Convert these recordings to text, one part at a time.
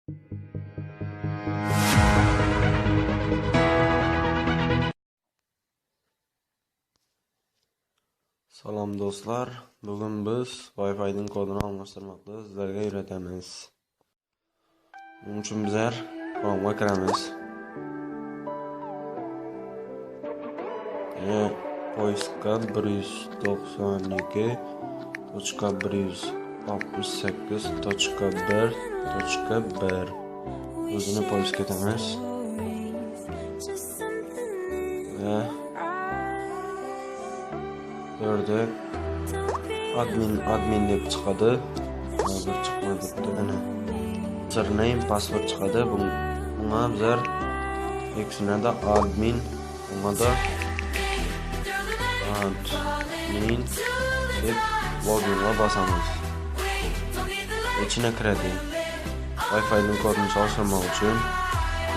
Salom do'stlar, bugun biz Wi-Fi'ning kodini almashtirmoqda sizlarga o'rgatamiz. Buning uchun bizlar Chrome'ga kiramiz. Poiskka 192.168.1.1 o'zini poisk etamiz. Burada admin deb chiqadi. Hozir chiqmadi. Ana username, password chiqadi. Bunga bizlar eksinada admin, bunda admin deb loginga bosamiz. Ichine kiradi. Wi-Fi'ning kodini solishtirmoq uchun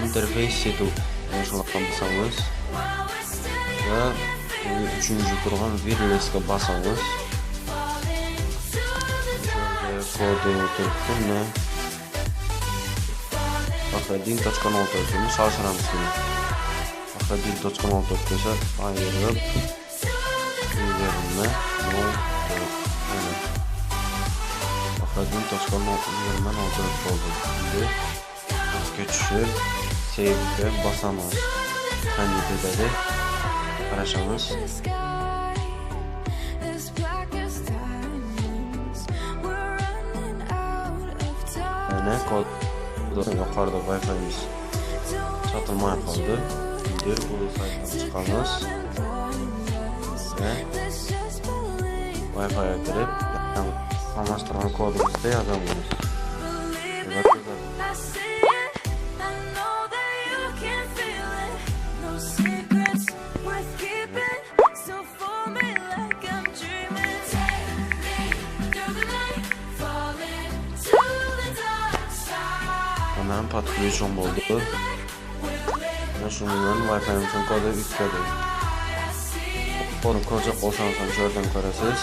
interface setup bosamiz va üçüncü turgan wireless'ga basamiz. Kodu o'tiribdi. Faqradin.0.ni solishtiramiz. Faqradin.0.ga esa ayirib yigirma Faqradin.0.20 bo'ldi. Endi pastga tushib save'ga bosamiz. Qanday qarashamiz. Mana kod yuqorida Wi-Fi'miz sotilmay qoldi. Endi bu saytdan chiqamiz va Wi-Fi'ga kirib almashtirgan kodimizni yozamiz. Hemen подключен oldu. Şundan Wi-Fi'mizin kodu yükledik. Kodunu koyacak olsanız şu yerden görəsiz.